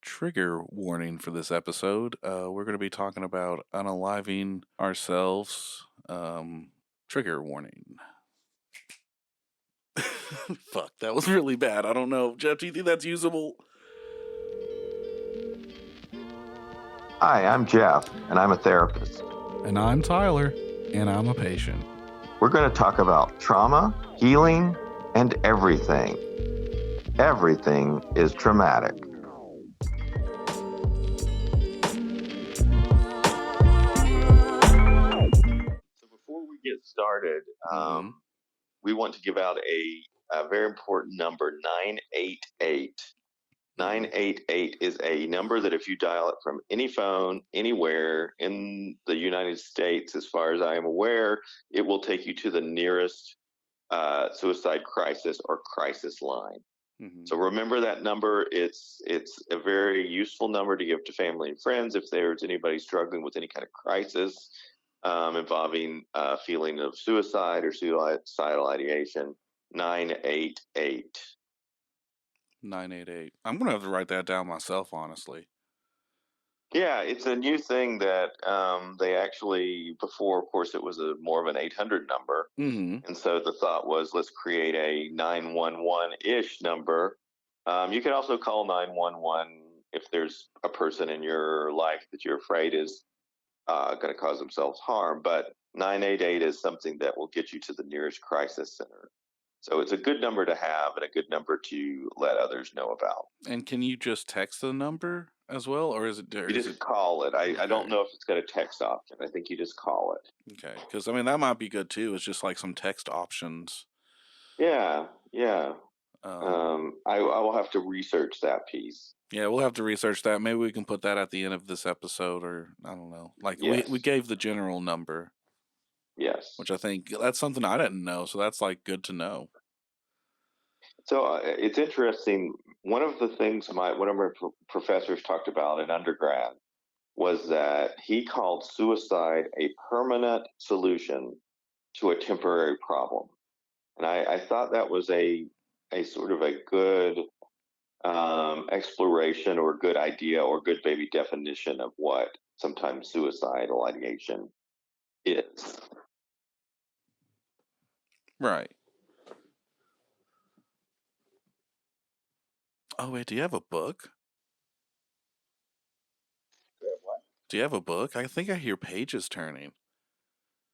trigger warning for this episode. We're going to be talking about unaliving ourselves. Trigger warning. Fuck, that was really bad. I don't know. Jeff, do you think that's usable? Hi, I'm Jeff, and I'm a therapist. And I'm Tyler, and I'm a patient. We're going to talk about trauma, healing, and everything. Everything is traumatic. So before we get started, we want to give out a very important number, 988. 988 is a number that if you dial it from any phone, anywhere in the United States, as far as I am aware, it will take you to the nearest suicide crisis or crisis line. So remember that number. It's a very useful number to give to family and friends if there's anybody struggling with any kind of crisis involving feeling of suicide or suicidal ideation. 988. 988. I'm going to have to write that down myself, honestly. Yeah, it's a new thing that they actually, before, of course, it was more of an 800 number. And so the thought was, let's create a 911-ish number. You can also call 911 if there's a person in your life that you're afraid is going to cause themselves harm. But 988 is something that will get you to the nearest crisis center. So it's a good number to have and a good number to let others know about. And can you just text the number as well, or is it? You just call it. I don't know if it's got a text option. I think you just call it. Okay, because I mean that might be good too. It's just like some text options. Yeah. I will have to research that piece. Yeah, we'll have to research that. Maybe we can put that at the end of this episode, or I don't know. Like Yes. we gave the general number. Yes. Which I think that's something I didn't know, so that's like good to know. So it's interesting. One of the things one of my professors talked about in undergrad was that he called suicide a permanent solution to a temporary problem. And I thought that was a sort of a good exploration or good idea or good maybe definition of what sometimes suicidal ideation is. Right. Oh, wait, do you have a book? What? Do you have a book? I think I hear pages turning.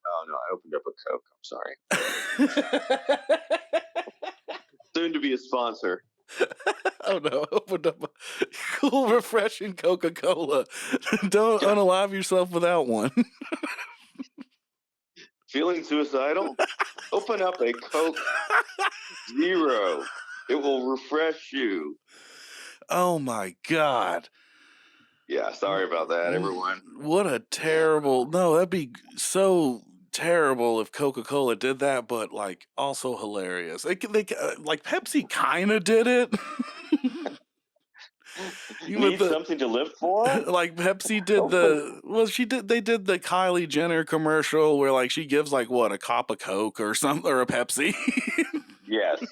Oh, no, I opened up a Coke. I'm sorry. Soon to be a sponsor. Oh, no, opened up a cool, refreshing Coca-Cola. Don't unalive yourself without one. Feeling suicidal? Open up a Coke Zero. It will refresh you. Oh, my God. Yeah, sorry about that, everyone. What a terrible... No, that'd be so terrible if Coca-Cola did that, but like also hilarious. They like Pepsi kind of did it. You need something to live for? Like Pepsi did they did the Kylie Jenner commercial where like she gives like what, a cup of Coke or something, or a Pepsi. Yes.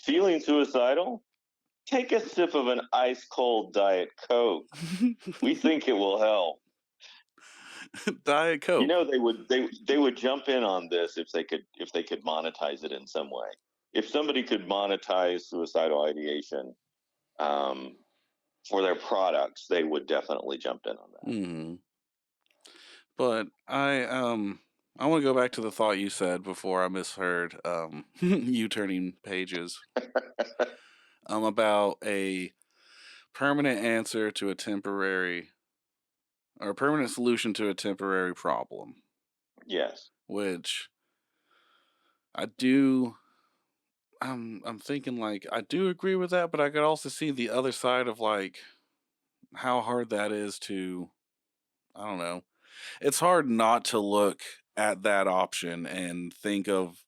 Feeling suicidal? Take a sip of an ice cold Diet Coke. We think it will help. Diet Coke. You know, they would jump in on this if they could monetize it in some way. If somebody could monetize suicidal ideation for their products, they would definitely jump in on that. But I want to go back to the thought you said before I misheard you turning pages about a permanent answer to a temporary, or a permanent solution to a temporary problem. Yes. Which I'm thinking like I do agree with that, but I could also see the other side of like how hard that is to, I don't know. It's hard not to look at that option and think of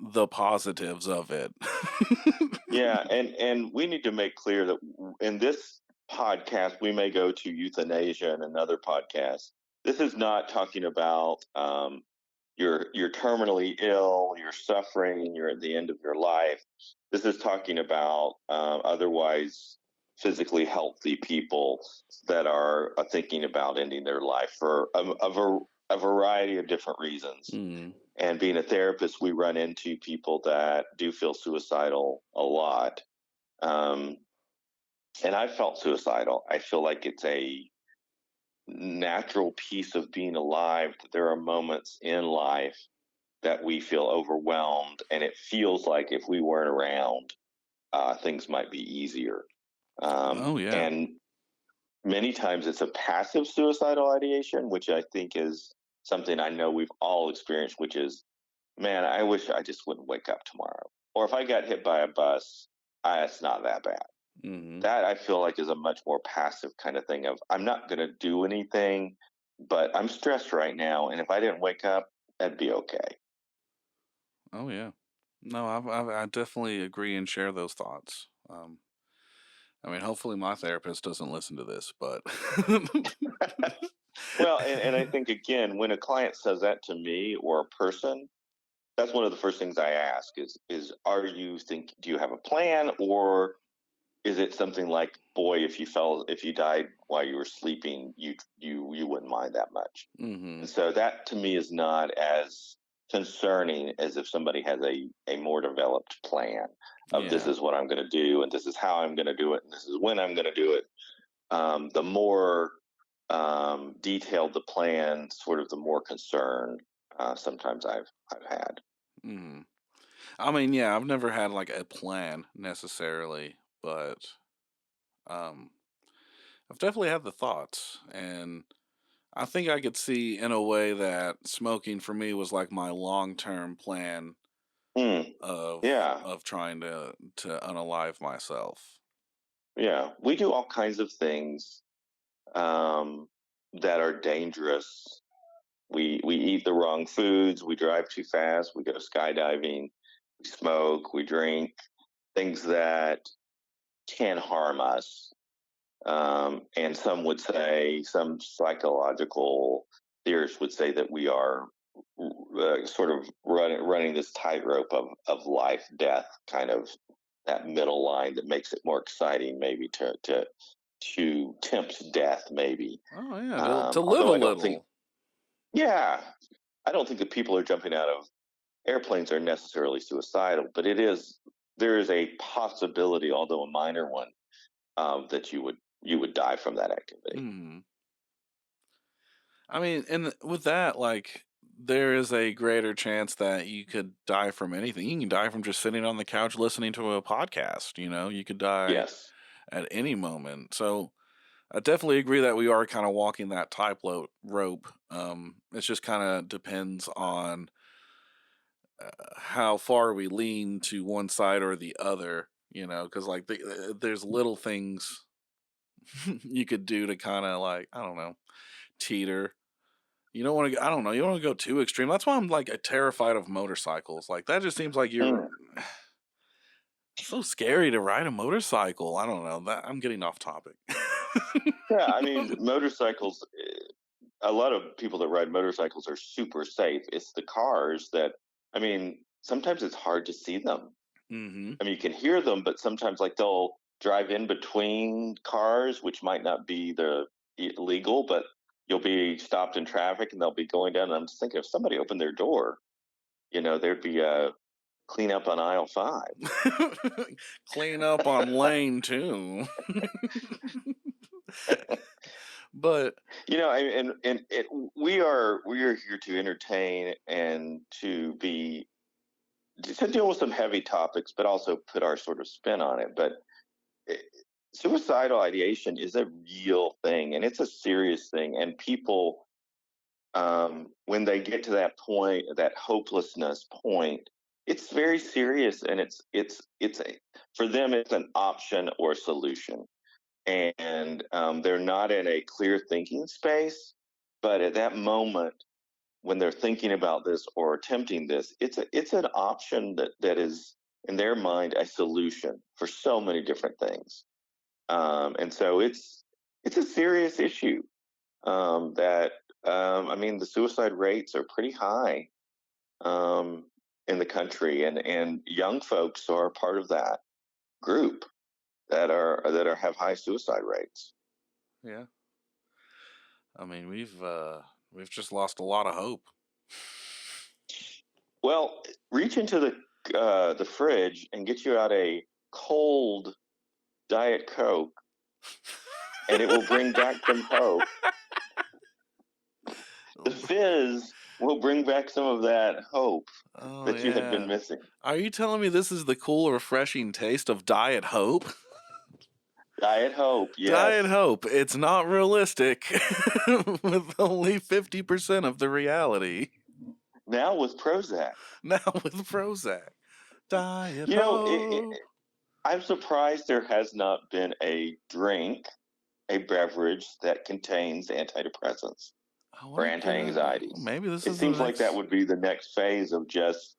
the positives of it. Yeah, and we need to make clear that in this podcast, we may go to euthanasia in another podcast. This is not talking about you're terminally ill, you're suffering, you're at the end of your life, This is talking about otherwise physically healthy people that are thinking about ending their life for a variety of different reasons. Mm. And being a therapist, we run into people that do feel suicidal a lot. Um, and I felt suicidal. I feel like it's a natural piece of being alive. There are moments in life that we feel overwhelmed, and it feels like if we weren't around, things might be easier. Oh yeah. And many times it's a passive suicidal ideation, which I think is something I know we've all experienced, which is, man, I wish I just wouldn't wake up tomorrow. Or if I got hit by a bus, it's not that bad. Hmm. That I feel like is a much more passive kind of thing of I'm not going to do anything, but I'm stressed right now. And if I didn't wake up, that'd be okay. Oh yeah. No, I definitely agree and share those thoughts. I mean, hopefully my therapist doesn't listen to this, but Well, and I think, again, when a client says that to me or a person, that's one of the first things I ask is are you think do you have a plan, or is it something like, boy, if you died while you were sleeping, you wouldn't mind that much. And hmm. so that to me is not as concerning as if somebody has a more developed plan of this Yeah. is what I'm going to do and this is how I'm going to do it and this is when I'm going to do it. The more detailed the plan, sort of the more concern sometimes I've had. Hmm. I mean, yeah, I've never had like a plan necessarily, but um, I've definitely had the thoughts, and I think I could see in a way that smoking for me was like my long-term plan Mm, of yeah, trying to unalive myself. yeah. We do all kinds of things um, that are dangerous. We eat the wrong foods. We drive too fast. We go skydiving. We smoke. We drink things that can harm us. And some would say, some psychological theorists would say that we are sort of running this tightrope of life death, kind of that middle line that makes it more exciting, maybe to tempt death, maybe. Oh yeah, to live a Although I don't think, little. yeah, I don't think that people are jumping out of airplanes are necessarily suicidal, but there is a possibility, although a minor one, that you would die from that activity. Hmm. I mean, and with that, like, there is a greater chance that you could die from anything. You can die from just sitting on the couch listening to a podcast. You could die Yes. at any moment. So I definitely agree that we are kind of walking that rope. It just kind of depends on how far we lean to one side or the other. Because like there's little things you could do to kind of like I don't know teeter. You don't want to. I don't know. You don't want to go too extreme. That's why I'm like terrified of motorcycles. Like that just seems like you're Mm. so scary to ride a motorcycle. I don't know. That I'm getting off topic. Yeah, I mean, motorcycles. A lot of people that ride motorcycles are super safe. It's the cars that, I mean, sometimes it's hard to see them. Hmm. I mean, you can hear them, but sometimes like they'll drive in between cars, which might not be legal, but you'll be stopped in traffic and they'll be going down. And I'm just thinking, if somebody opened their door, there'd be a cleanup on aisle 5. Clean up on lane two. But We are here to entertain and to deal with some heavy topics, but also put our sort of spin on it. But it, suicidal ideation is a real thing, and it's a serious thing. And people, when they get to that point, that hopelessness point, it's very serious, and for them, it's an option or a solution, and they're not in a clear thinking space. But at that moment, when they're thinking about this or attempting this, it's an option that is in their mind a solution for so many different things, and so it's a serious issue. That I mean, the suicide rates are pretty high. Um, in the country, and young folks are part of that group that are have high suicide rates. Yeah. I mean, we've just lost a lot of hope. Well, reach into the fridge and get you out a cold Diet Coke, and it will bring back some hope. The fizz will bring back some of that hope Oh that you had been yeah. missing. Are you telling me this is the cool, refreshing taste of Diet Hope? Diet Hope, Diet yes. Hope. It's not realistic with only 50% of the reality. Now with Prozac. Now with Prozac. Diet You know, Hope. I'm surprised there has not been a drink, a beverage that contains antidepressants I or wonder, anti-anxieties. maybe this It is the seems like that next. would be the next phase of just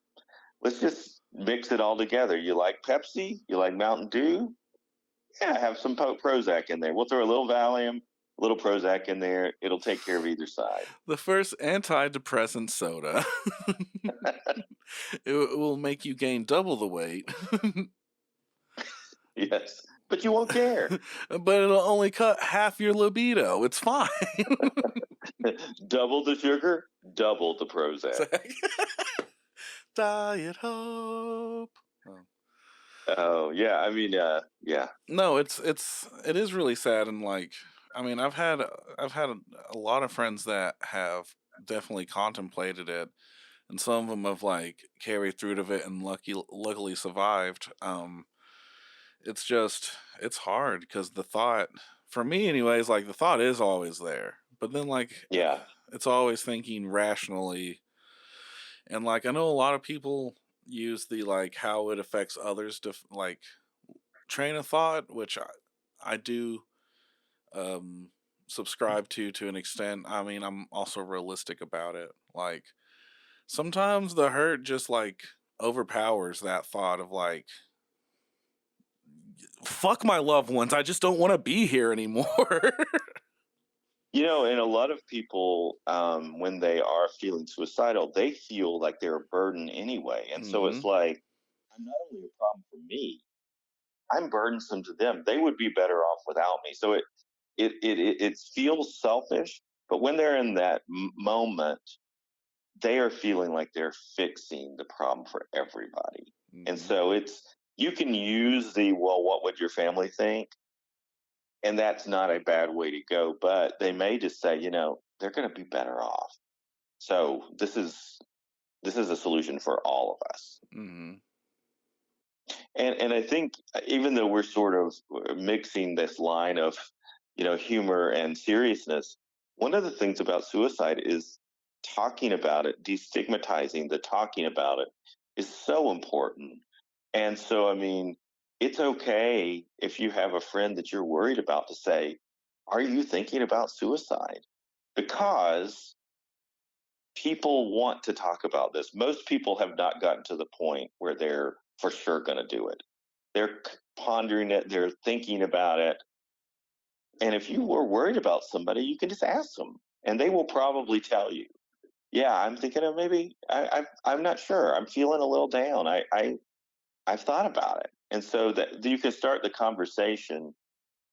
let's just mix it all together. You like Pepsi? You like Mountain Dew? Yeah, have some Prozac in there. We'll throw a little Valium, a little Prozac in there. It'll take care of either side. The first antidepressant soda. It will make you gain double the weight, Yes, but you won't care. but it'll only cut half your libido. It's fine. Double the sugar, double the Prozac. Diet Hope. Oh. Oh yeah, I mean, yeah, No, it is really sad, and like, I mean, I've had a lot of friends that have definitely contemplated it, and some of them have like carried through to it and luckily survived. It's just it's hard because the thought, for me anyways, like the thought is always there, but then like yeah, it's always thinking rationally, and like I know a lot of people use the like how it affects others to like train of thought, which I do um subscribe to an extent. I mean, I'm also realistic about it. Like sometimes the hurt just like overpowers that thought of like fuck my loved ones. I just don't want to be here anymore. and a lot of people, when they are feeling suicidal, they feel like they're a burden anyway, and so it's Mhm. like I'm not only a problem for me, I'm burdensome to them. They would be better off without me. So it feels selfish, but when they're in that moment, they are feeling like they're fixing the problem for everybody. And Mhm. so you can use the well, what would your family think? And that's not a bad way to go, but they may just say, they're going to be better off. So this is a solution for all of us. Mhm. And I think even though we're sort of mixing this line of humor and seriousness, one of the things about suicide is talking about it, destigmatizing the talking about it is so important. And so, I mean, it's okay if you have a friend that you're worried about to say, "Are you thinking about suicide?" Because people want to talk about this. Most people have not gotten to the point where they're for sure going to do it. They're pondering it, they're thinking about it. And if you were worried about somebody, you can just ask them, and they will probably tell you, "Yeah, I'm thinking of maybe. I'm not sure. I'm feeling a little down. I've thought about it." And so that you can start the conversation.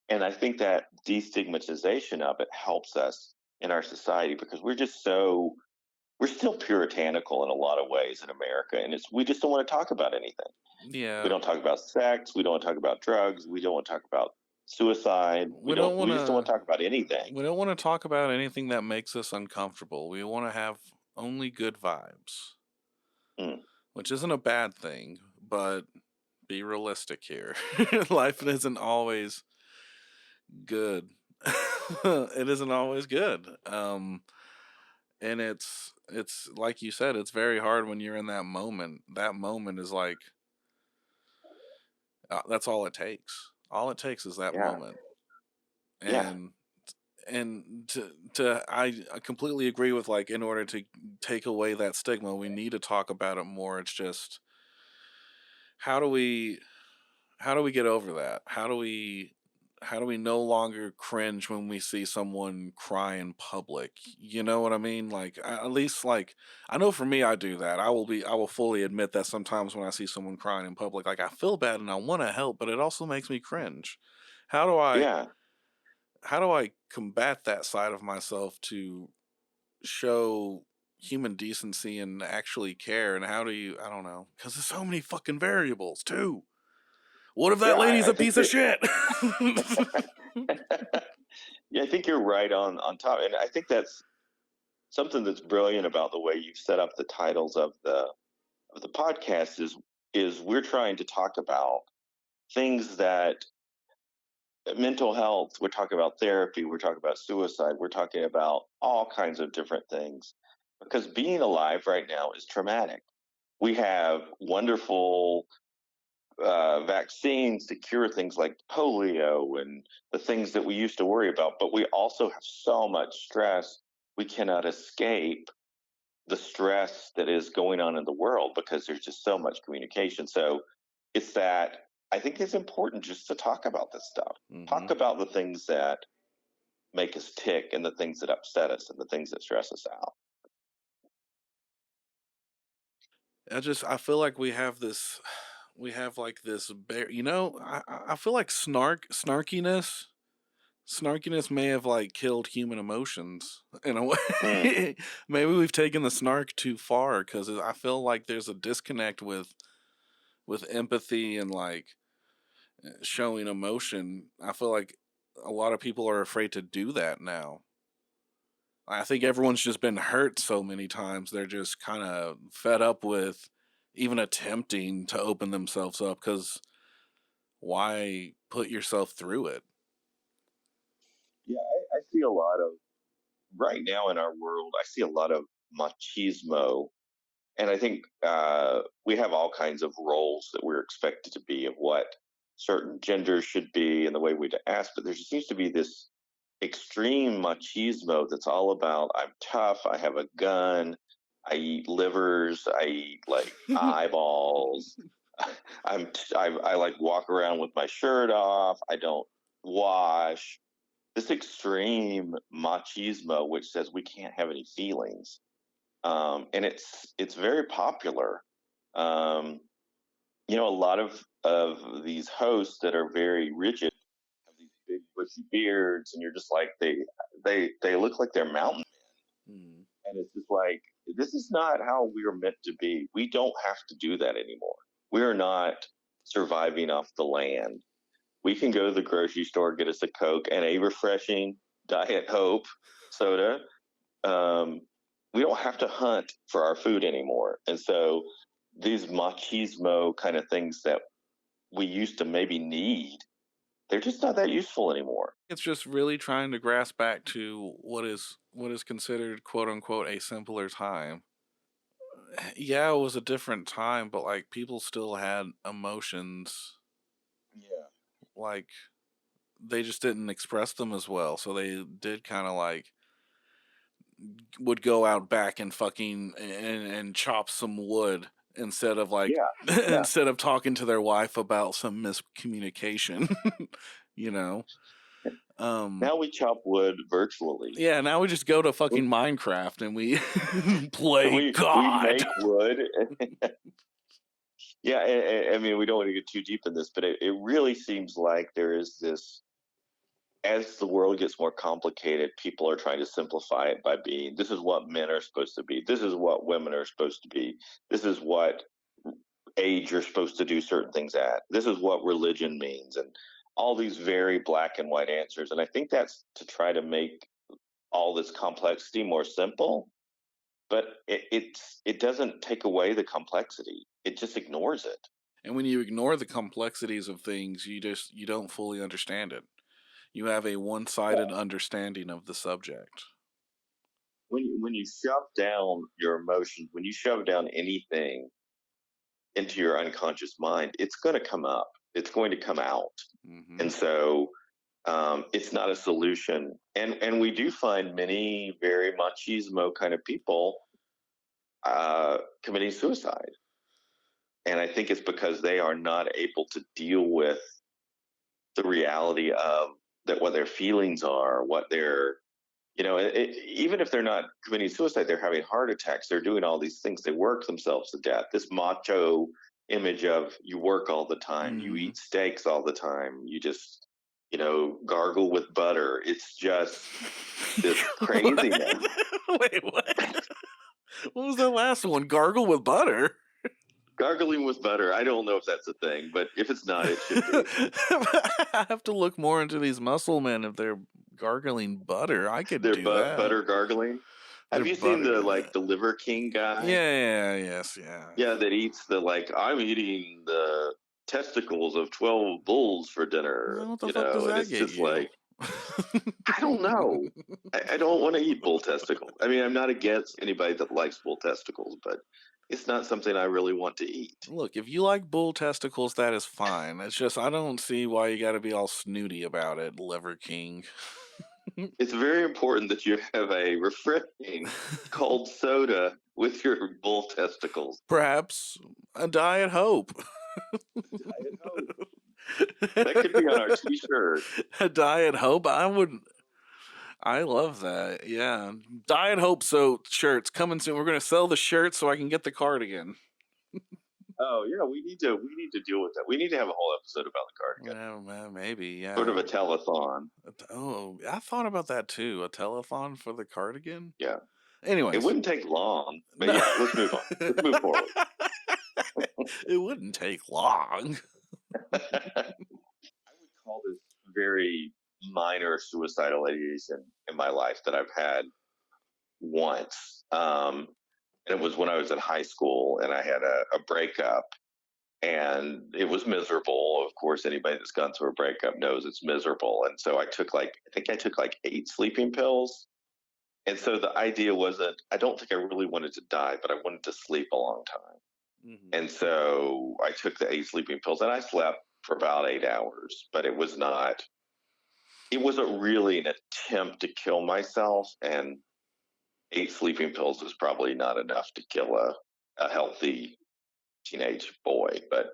And I think that destigmatization of it helps us in our society because we're still puritanical in a lot of ways in America, and we just don't want to talk about anything. We Yeah. don't talk about sex. We don't want to talk about drugs. We don't want to talk about suicide. We We don't. don't want We just don't want to to talk about anything. we don't want to talk about anything that makes us uncomfortable. We want to have only good vibes, Mm, which isn't a bad thing, but be realistic here. Life isn't always good. It isn't always good. And it's like you said, it's very hard when you're in that moment. That moment is like that's all it takes. All it takes is that yeah, moment. yeah, And I completely agree with like in order to take away that stigma, we need to talk about it more. It's just how do we how do we get over that? How do we how do we no longer cringe when we see someone cry in public? You know what I mean? Like at least like I know for me I do that. I will fully admit that sometimes when I see someone crying in public, like I feel bad and I want to help, but it also makes me cringe. How do I Yeah. how do I combat that side of myself to show human decency and actually care? And how do you I don't know, cuz there's so many fucking variables too. What if Yeah, that lady's I a think piece of that shit? yeah, I think you're right on top, and I think that's something that's brilliant about the way you've set up the titles of the podcast is we're trying to talk about things that mental health, we're talking about therapy, we're talking about suicide, we're talking about all kinds of different things because being alive right now is traumatic. We have wonderful vaccines to cure things like polio and the things that we used to worry about, but we also have so much stress. We cannot escape the stress that is going on in the world because there's just so much communication. So it's that I think it's important just to talk about this stuff. hmm Talk about the things that make us tick and the things that upset us and the things that stress us out. I feel like we have like this you know, I feel like snarkiness may have like killed human emotions in a Mm. way. Maybe we've taken the snark too far because I feel like there's a disconnect with empathy and like showing emotion. I feel like a lot of people are afraid to do that now. I think everyone's just been hurt so many times. They're just kind of fed up with even attempting to open themselves up because why put yourself through it? Yeah, I see a lot of right now in our world. I see a lot of machismo, and I think we have all kinds of roles that we're expected to be of what certain genders should be and the way we to ask. But there seems to be this extreme machismo that's all about I'm tough, I have a gun, I eat livers, I eat like eyeballs. I like walk around with my shirt off. I don't wash. This extreme machismo, which says we can't have any feelings, and it's very popular. Um, a lot of these hosts that are very rigid have these big bushy beards, and you're just like they look like they're mountain, Mm. and it's just like this is not how we are meant to be. We don't have to do that anymore. We are not surviving off the land. We can go to the grocery store, get us a Coke and a refreshing Diet Hope soda. um, we don't have to hunt for our food anymore. And so these machismo kind of things that we used to maybe need, they're just not that useful anymore. It's just really trying to grasp back to what is considered quote unquote a simpler time. Yeah, it was a different time, but like people still had emotions. Yeah. Like they just didn't express them as well. So they did kind of like would go out back and fucking and chop some wood instead of like Yeah. Yeah. instead of talking to their wife about some miscommunication. you know. Um Now we chop wood virtually. yeah, now we just go to fucking Minecraft and we play We God. make wood. Yeah, I mean, we don't want to get too deep in this, but it really seems like there is this as the world gets more complicated, people are trying to simplify it by being this is what men are supposed to be, this is what women are supposed to be, this is what age you're supposed to do certain things at, this is what religion means, and all these very black and white answers. And I think that's to try to make all this complexity more simple, but it doesn't take away the complexity. It just ignores it. And when you ignore the complexities of things, you don't fully understand it. You have a one-sided understanding of the subject. When you shove down your emotions, when you shove down anything into your unconscious mind, it's going to come up. It's going to come out. hmm And so it's not a solution. And we do find many very machismo kind of people committing suicide. And I think it's because they are not able to deal with the reality of that, what their feelings are, what their, even if they're not committing suicide, they're having heart attacks, they're doing all these things, they work themselves to death. This macho image of you work all the time, you Mhm. eat steaks all the time, you just, gargle with butter. It's just this What? craziness. Wait, what? What was that last one? Gargle with butter? Gargling with butter. I don't know if that's a thing, but if it's not, it should be. I have to look more into these muscle men if they're gargling butter. I could They're do that. butter gargling. They're Have you seen butter. the Liver King guy? Yeah, yes, yeah. Yeah, that eats the, like, I'm eating the testicles of 12 bulls for dinner, Well, what the fuck does and that it's get just you? like, I don't know. I don't want to eat bull testicles. I mean, I'm not against anybody that likes bull testicles, but it's not something I really want to eat. Look, if you like bull testicles, that is fine. It's just I don't see why you got to be all snooty about it, Liver King. It's very important that you have a refreshing cold soda with your bull testicles. Perhaps a diet hope. Diet Coke. That could be on our t-shirt. A diet hope. I would. I love that. Yeah, diet hope. So shirts coming soon. We're gonna sell the shirts so I can get the cardigan. Oh yeah, we need to deal with that. We need to have a whole episode about the cardigan. Well, maybe. Sort of Yeah. a telethon. Oh, I thought about that too. A telethon for the cardigan. Yeah. It Anyways, wouldn't take long, but no. yeah, let's move on. Let's move forward. It wouldn't take long. I would call this very minor suicidal ideation in my life that I've had once. And it was when I was in high school and I had a breakup, and it was miserable. Of course, anybody that's gone through a breakup knows it's miserable. And so I think I took like 8 sleeping pills. And so the idea wasn't, I don't think I really wanted to die, but I wanted to sleep a long time. Hmm. And so I took the 8 sleeping pills and I slept for about 8 hours, but it wasn't really an attempt to kill myself. And 8 sleeping pills is probably not enough to kill a healthy teenage boy. But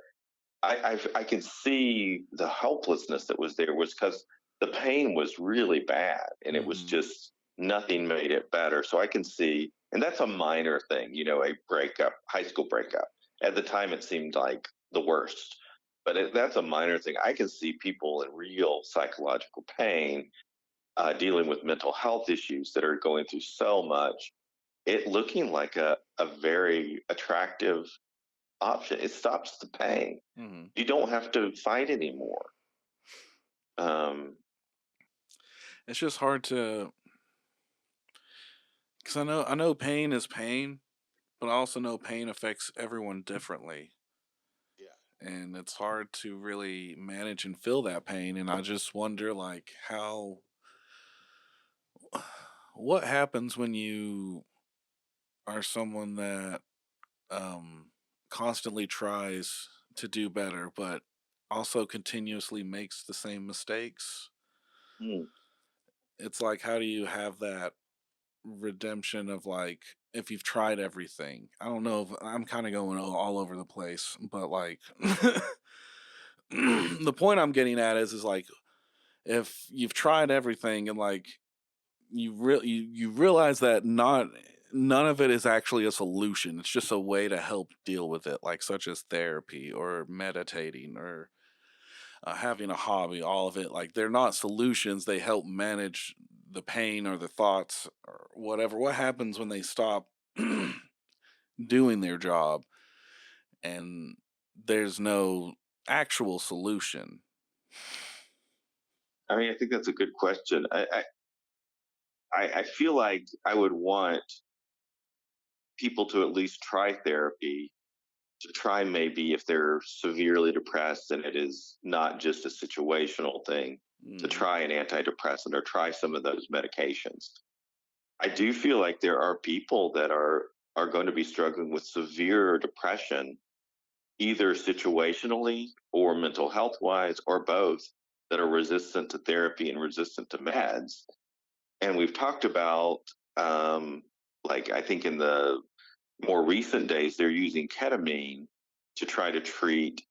I can see the helplessness that was there was because the pain was really bad and it was Hmm. just nothing made it better. So I can see, and that's a minor thing, a breakup, high school breakup. At the time, it seemed like the worst, but that's a minor thing. I can see people in real psychological pain, dealing with mental health issues that are going through so much. It looking like a very attractive option. It stops the pain. Hmm. You don't have to fight anymore. Um, It's just hard to, because I know pain is pain, but I also know pain affects everyone differently, yeah. and it's hard to really manage and feel that pain. And I just wonder, like, what happens when you are someone that constantly tries to do better, but also continuously makes the same mistakes. Mm. It's like, how do you have that redemption of like, if you've tried everything? I don't know if I'm kind of going all over the place, but like, the point I'm getting at is like, if you've tried everything and like you realize that not none of it is actually a solution. It's just a way to help deal with it, like such as therapy or meditating or having a hobby. All of it, like they're not solutions. They help manage the pain or the thoughts or whatever. What happens when they stop doing their job and there's no actual solution? I mean, I think that's a good question. I feel like I would want people to at least try therapy, to try maybe if they're severely depressed and it is not just a situational thing, to Mm-hmm. try an antidepressant or try some of those medications. I do feel like there are people that are going to be struggling with severe depression, either situationally or mental health wise or both, that are resistant to therapy and resistant to meds. And we've talked about, like, I think in the more recent days, they're using ketamine to try to treat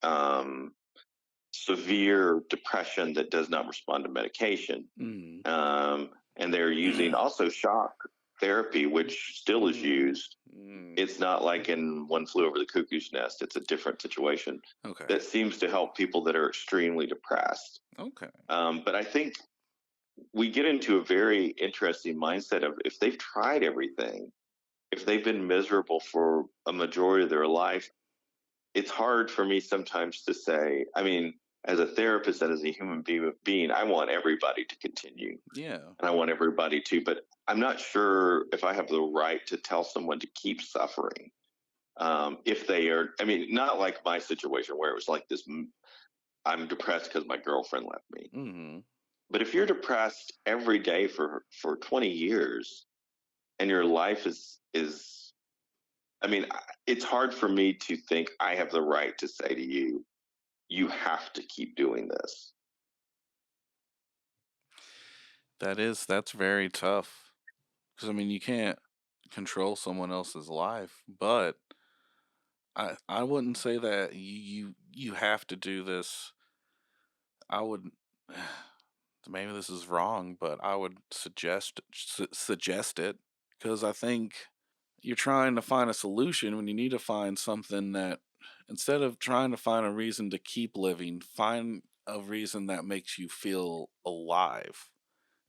severe depression that does not respond to medication. Mm. And they're using also shock therapy, which still is Mm. used. Mm. It's not like in One Flew Over the Cuckoo's Nest. It's a different situation Okay. that seems to help people that are extremely depressed. Okay. But I think we get into a very interesting mindset of if they've tried everything, if they've been miserable for a majority of their life, it's hard for me sometimes to say, I mean, as a therapist and as a human being, I want everybody to continue Yeah. and I want everybody to, but I'm not sure if I have the right to tell someone to keep suffering. If they are, I mean, not like my situation where it was like this, I'm depressed because my girlfriend left me. Mhm. But if you're depressed every day for 20 years and your life is I mean, it's hard for me to think I have the right to say to you, you have to keep doing this. That's very tough. Because I mean, you can't control someone else's life, but I wouldn't say that you have to do this. I would maybe this is wrong, but I would suggest it because I think you're trying to find a solution when you need to find something that instead of trying to find a reason to keep living, find a reason that makes you feel alive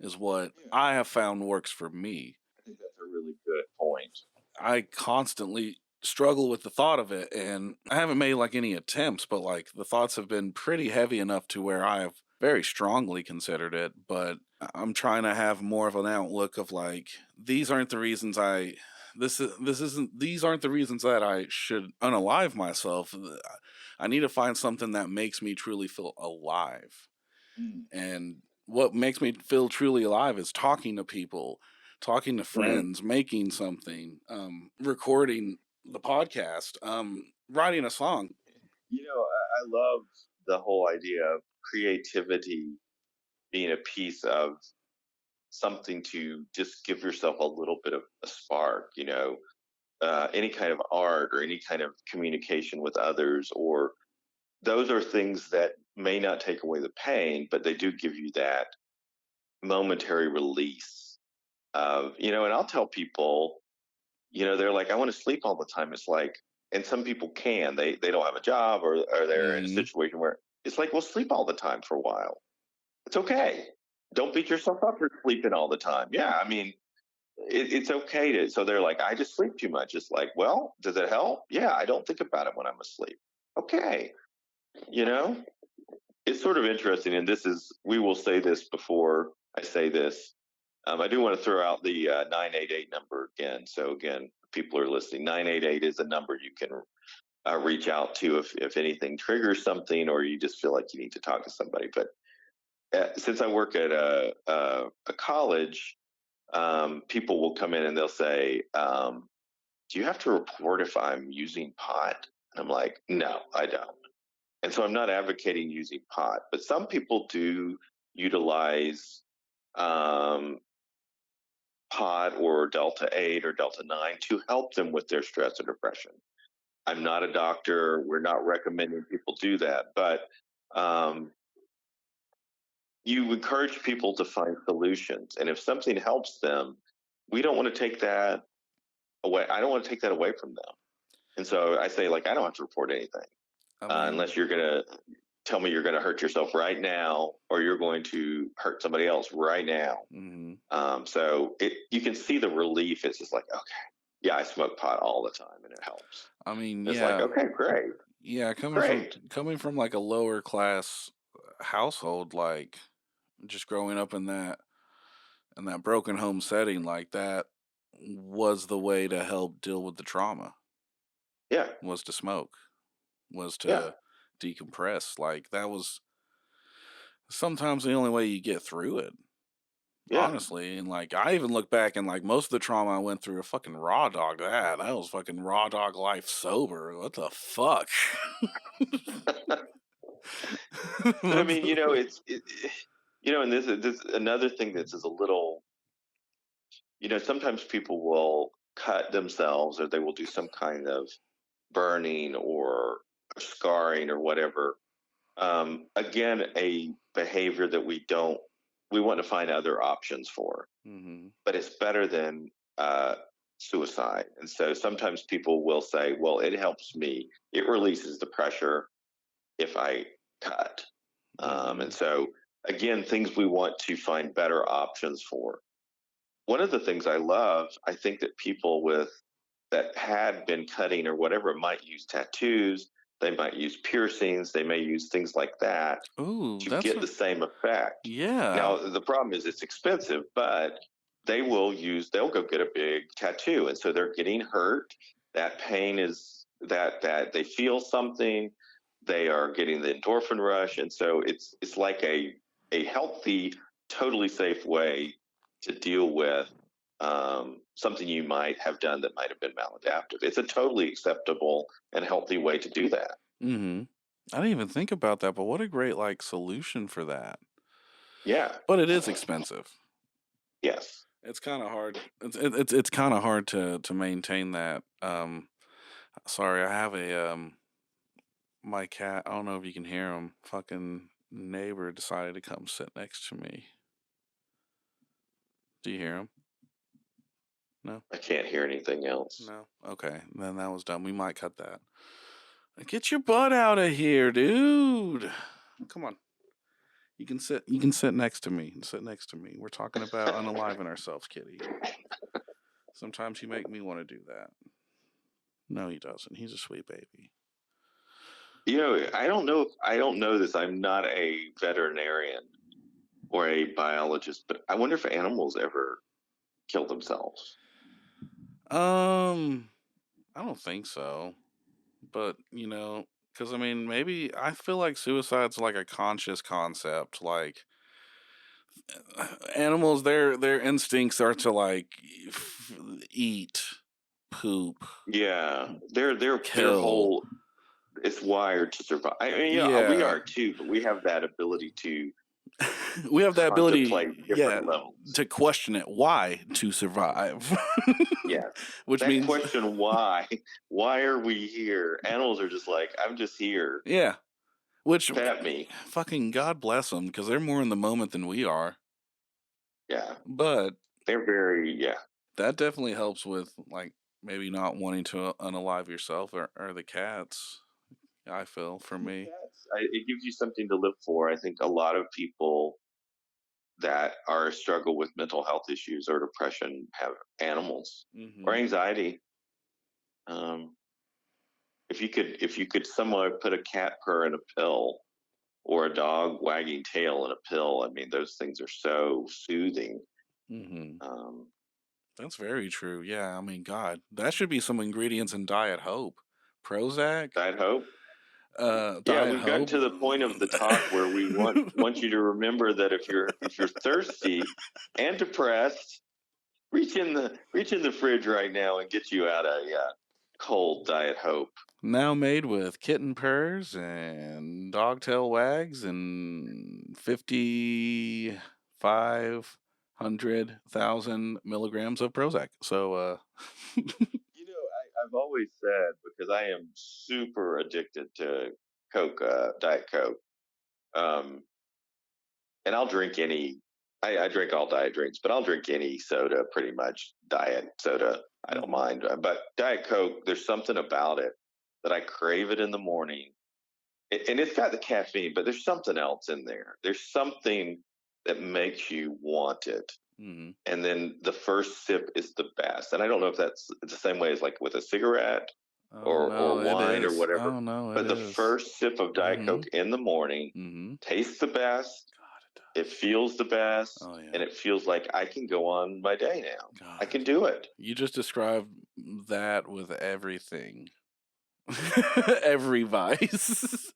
is what Yeah, I have found works for me. I think that's a really good point. I constantly struggle with the thought of it and I haven't made like any attempts, but like the thoughts have been pretty heavy enough to where I have very strongly considered it, but I'm trying to have more of an outlook of like these aren't the reasons I this isn't these aren't the reasons that I should unalive myself. I need to find something that makes me truly feel alive. Mm. And what makes me feel truly alive is talking to people, talking to Mm. friends, making something, recording the podcast, writing a song. I love the whole idea of creativity being a piece of something to just give yourself a little bit of a spark, any kind of art or any kind of communication with others, or those are things that may not take away the pain, but they do give you that momentary release and I'll tell people, they're like, I want to sleep all the time. It's like, and some people they don't have a job or they're in a Mhm. situation where it's like, well, sleep all the time for a while. It's okay. Don't beat yourself up for sleeping all the time. Yeah. I mean, it's okay to, so they're like, I just sleep too much. It's like, well, does it help? Yeah. I don't think about it when I'm asleep. Okay. You know, it's sort of interesting. And we will say this before I say this. I do want to throw out the 988 number again. So, again, people are listening. 988 is a number you can reach out to if anything triggers something or you just feel like you need to talk to somebody. But since I work at a college, people will come in and they'll say, do you have to report if I'm using pot? And I'm like, no, I don't. And so I'm not advocating using pot, but some people do utilize um, pot or Delta 8 or Delta 9 to help them with their stress or depression. I'm not a doctor. We're not recommending people do that, but um, you encourage people to find solutions. And if something helps them, we don't want to take that away. I don't want to take that away from them. And so I say, like, I don't have to report anything I unless mean, you're going to tell me you're going to hurt yourself right now or you're going to hurt somebody else right now. mhm. You can see the relief. It's just like, okay, yeah, I smoke pot all the time and it helps. I mean, It's like, yeah, okay, great, yeah. great. Coming from like a lower class household, like just growing up in that broken home setting, like that was the way to help deal with the trauma. Yeah, Was to smoke, was yeah, to decompress. Like that was sometimes the only way you get through it, yeah. honestly. And like I even look back and like most of the trauma I went through, a fucking raw dog that. That was fucking raw dog life sober. What the fuck? But I What mean, the- and this another thing that's is a little, sometimes people will cut themselves or they will do some kind of burning or scarring or whatever. Again, a behavior that we want to find other options for, Mhm. but it's better than uh, suicide. And so sometimes people will say, well, it helps me. It releases the pressure if I cut. And Mhm. so, again, things we want to find better options for. One of the things I love, I think that people with that had been cutting or whatever might use tattoos, they might use piercings, they may use things like that Ooh, to that's get a the same effect. yeah. Now, the problem is it's expensive, but they'll go get a big tattoo. And so they're getting hurt. That pain is that they feel something, they are getting the endorphin rush. And so it's like a healthy, totally safe way to deal with something you might have done that might have been maladaptive. It's a totally acceptable and healthy way to do that. Mhm. I didn't even think about that, but what a great, like, solution for that. Yeah. But it is expensive. Yes. It's kinda hard. It's kinda hard to maintain that. Sorry, I have my cat, I don't know if you can hear him, fucking neighbor decided to come sit next to me. Do you hear him? No? I can't hear anything else. No? Okay, then that was dumb. We might cut that. Get your butt out of here, dude. Come on. You can sit next to me. Sit next to me. We're talking about unaliving ourselves, kitty. Sometimes you make me want to do that. No, he doesn't. He's a sweet baby. I don't know this. I'm not a veterinarian or a biologist, but I wonder if animals ever kill themselves. Um, I don't think so. But, because I mean, maybe I feel like suicide's like a conscious concept. Like animals, their instincts are to like eat, poop, Yeah, their kill. whole it's wired to survive. I mean, yeah, we Yeah. are too, but we have that ability to We have that ability, contemplate yeah, different levels. to question it. Why to survive? Yes. Which That means, question, why? Why are we here? Animals are just like, I'm just here. yeah, which Pet me. fucking God bless them because they're more in the moment than we are. Yeah. But They're very, yeah. that definitely helps with like maybe not wanting to unalive yourself or the cats. I feel for The me. cats, it gives you something to live for. I think a lot of people that are struggle with mental health issues or depression have animals or Hmm. anxiety. Um, if you could somewhere put a cat purr in a pill or a dog wagging tail in a pill, I mean, those things are so soothing. Hmm. Um, That's very true. Yeah, I mean, God, that should be some ingredients in Diet Hope. Prozac, Diet Hope. Yeah, Diet we've gotten Hope. to the point of the talk where we want you to remember that if you're thirsty and depressed, reach in the fridge right now and get you out a cold Diet Hope. Now made with kitten purrs and dogtail wags and 5,500,000 milligrams of Prozac. So, You know, I've always said because I am super addicted to Coke, Diet Coke, um, and I'll drink any. I drink all diet drinks, but I'll drink any soda, pretty much diet soda. I don't mhm, mind. But Diet Coke, there's something about it that I crave it in the morning, and it's got the caffeine, but there's something else in there. There's something that makes you want it. mhm. And then the first sip is the best. And I don't know if that's the same way as like with a cigarette Oh or no, it wine or is. whatever. Oh no, it But the is. first sip of Diet Mhm, Coke in the morning mhm. tastes the best, God, it it does. feels the best, Oh and yeah. it feels like I can go on my day now. I God, can do it. you just described that with everything. Every vice.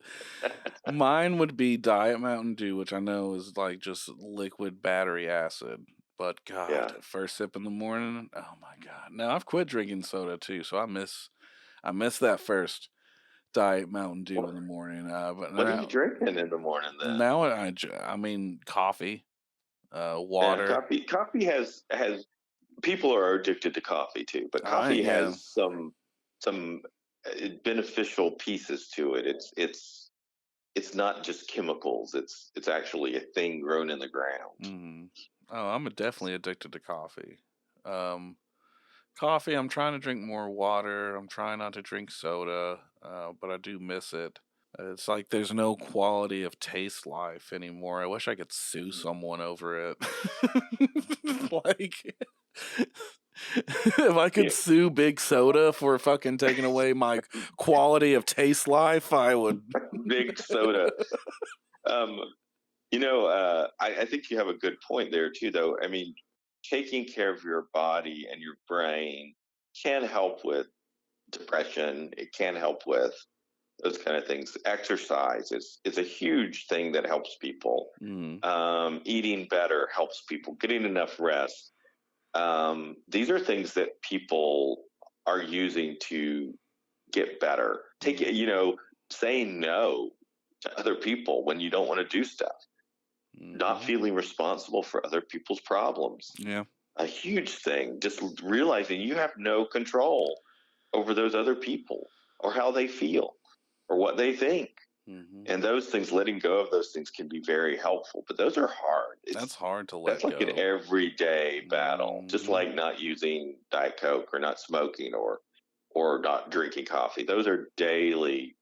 Mine would be Diet Mountain Dew, which I know is like just liquid battery acid. But God, Yeah. first sip in the morning, oh my God. Now I've quit drinking soda too, so I miss that first Diet Mountain Dew What in the morning. But what are you now drinking in the morning then? now I mean coffee, Yeah, water. coffee has people are addicted to coffee too, but I coffee yeah. has some beneficial pieces to it. it's not just chemicals. It's actually a thing grown in the ground. Oh, I'm definitely addicted to coffee. Um, Coffee, I'm trying to drink more water. I'm trying not to drink soda, but I do miss it. It's like there's no quality of taste life anymore. I wish I could sue someone over it. Like, if I could Yeah, sue Big Soda for fucking taking away my quality of taste life, I would. big soda. Um, I think you have a good point there too, though. I mean, taking care of your body and your brain can help with depression. It can help with those kind of things. Exercise is a huge thing that helps people. Mm, Eating better helps people. Getting enough rest. These are things that people are using to get better. Saying no to other people when you don't want to do stuff, not mm-hmm. feeling responsible for other people's problems. Yeah. A huge thing, just realizing you have no control over those other people or how they feel or what they think. Mm-hmm. And those things, letting go of those things can be very helpful, but those are hard. That's hard to That's let like an go. everyday battle, just Mm-hmm. like not using Diet Coke or not smoking or not drinking coffee. Those are daily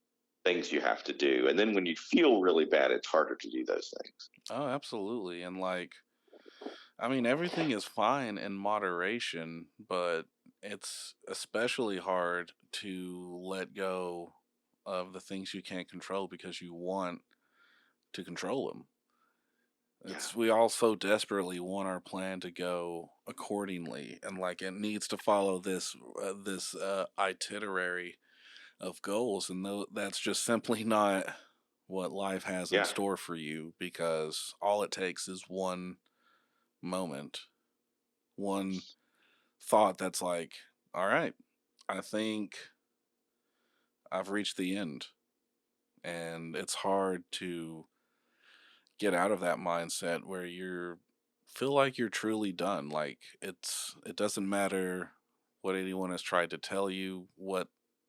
things you have to do. And then when you feel really bad, it's harder to do those things. Oh, absolutely. And like, I mean, everything is fine in moderation, but it's especially hard to let go of the things you can't control because you want to control them. Yeah. We all so desperately want our plan to go accordingly, and like it needs to follow this itinerary of goals, and that's just simply not what life has in Yeah. store for you, because all it takes is one moment, one thought that's like, all right, I think I've reached the end. And it's hard to get out of that mindset where you feel like you're truly done. Like it doesn't matter what anyone has tried to tell you, what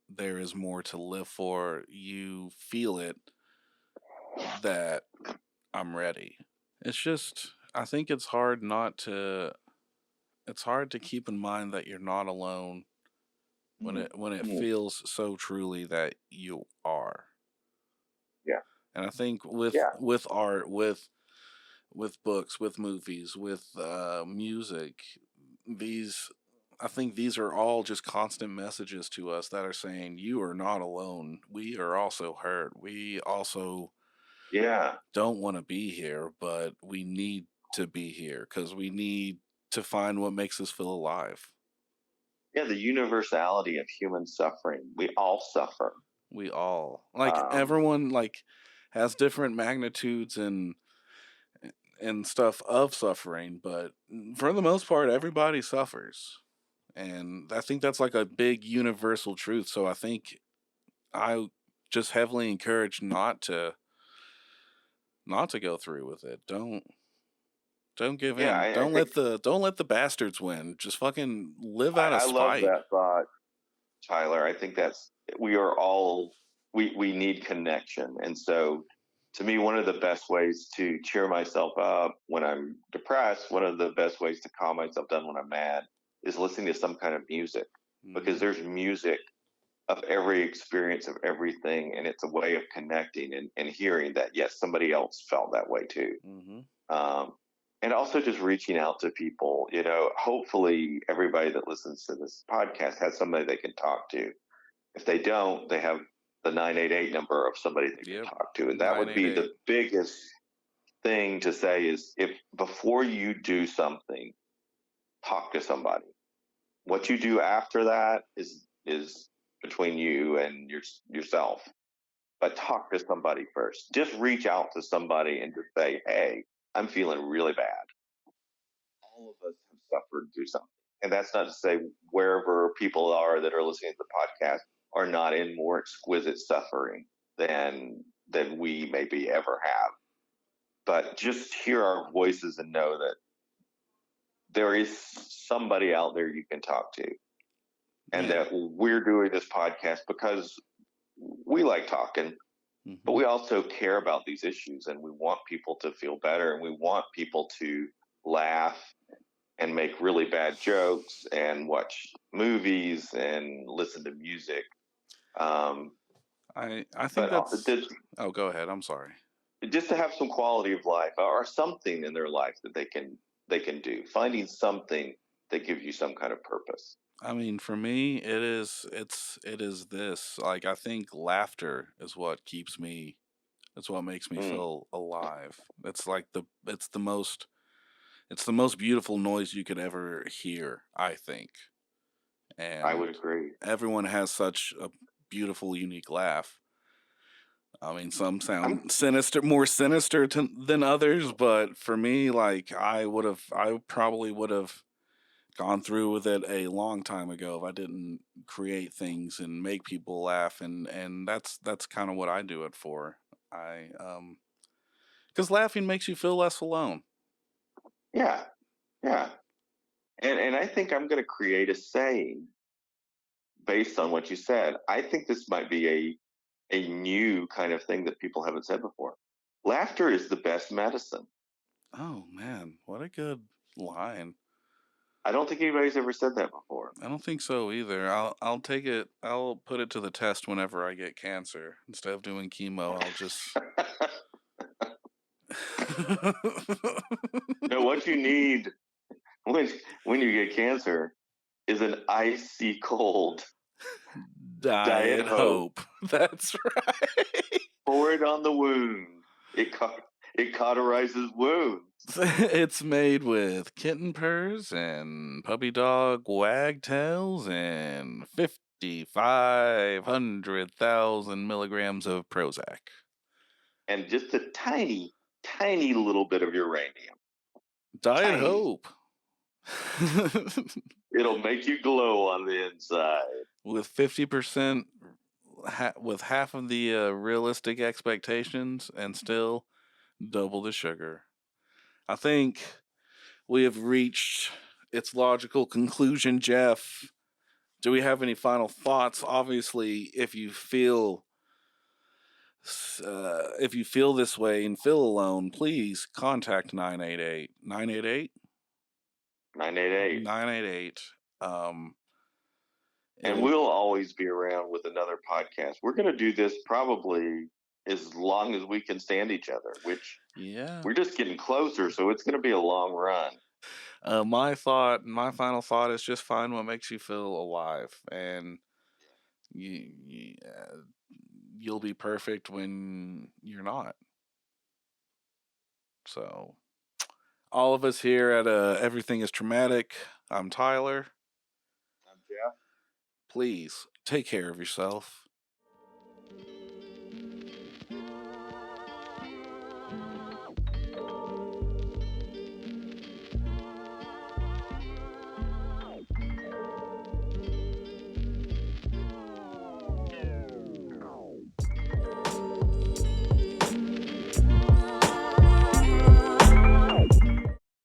there is more to live for. You feel it that I'm ready. It's just I think it's hard to keep in mind that you're not alone Mm. when it Mm. feels so truly that you are. Yeah. And I think Yeah. with art, with books, with movies, with music, these I think these are all just constant messages to us that are saying you are not alone. We are also hurt. We also Yeah. don't want to be here, but we need to be here because we need to find what makes us feel alive. Yeah. The universality of human suffering. We all suffer. We all like Um, everyone like has different magnitudes and stuff of suffering, but for the most part, everybody suffers. And I think that's like a big universal truth. So I think I just heavily encourage not to go through with it. Don't give yeah. in. I think Don't let the bastards win. Just fucking live out of I love spite. that thought, Tyler. I think that's we are all we need connection, and so to me, one of the best ways to cheer myself up when I'm depressed, one of the best ways to calm myself down when I'm mad, is listening to some kind of music, because Hmm. there's music of every experience of everything, and it's a way of connecting and hearing that yes, somebody else felt that way too. Hmm. um, and also just reaching out to people. Hopefully everybody that listens to this podcast has somebody they can talk to. If they don't, they have the 988 number of somebody they can Yep. talk to, and that would be 988. the biggest thing to say is, if before you do something, talk to somebody. What you do after that is between you and yourself, but talk to somebody first. Just reach out to somebody and just say, hey, I'm feeling really bad. All of us have suffered through something. And that's not to say wherever people are that are listening to the podcast are not in more exquisite suffering than we maybe ever have. But just hear our voices and know that there is somebody out there you can talk to. And Yeah. that we're doing this podcast because we like talking. but Mm-hmm. we also care about these issues, and we want people to feel better, and we want people to laugh and make really bad jokes and watch movies and listen to music. Um, I think but that's. Oh, go ahead. I'm sorry. just to have some quality of life or something in their life that they can do, finding something that gives you some kind of purpose. I mean, for me, it is this. Like, I think laughter is what keeps me. It's what makes me Mm, feel alive. It's the most beautiful noise you could ever hear, I think. I would And agree. everyone has such a beautiful, unique laugh. I mean, some I'm sound sinister, more sinister than others, but for me, like I probably would have gone through with it a long time ago if I didn't create things and make people laugh, and that's kind of what I do it for. I because laughing makes you feel less alone. Yeah, yeah, and I think I'm going to create a saying based on what you said. I think this might be a new kind of thing that people haven't said before. Laughter is the best medicine. Oh man, what a good line. I don't think anybody's ever said that before. I don't think so either. I'll take it. I'll put it to the test whenever I get cancer. Instead of doing chemo, I'll just. No, what you need when when you get cancer is an icy cold Diet Diet Hope. Hope. That's right. Pour it on the wound. It cauterizes wounds. It's made with kitten purrs and puppy dog wagtails and 5,500,000 milligrams of Prozac. And just a tiny, tiny little bit of uranium. Diet Tiny. Hope. It'll make you glow on the inside. With 50%, with half of the realistic expectations and still double the sugar. I think we have reached its logical conclusion, Jeff. Do we have any final thoughts? Obviously, if you feel this way and feel alone, please contact 988. 988? 988. 988. And It'll we'll always be around with another podcast. We're going to do this probably as long as we can stand each other, which Yeah. we're just getting closer. So it's going to be a long run. My final thought is just find what makes you feel alive, and you'll be perfect when you're not. So, all of us here at Everything is Traumatic. I'm Tyler. I'm Jeff. Please take care of yourself.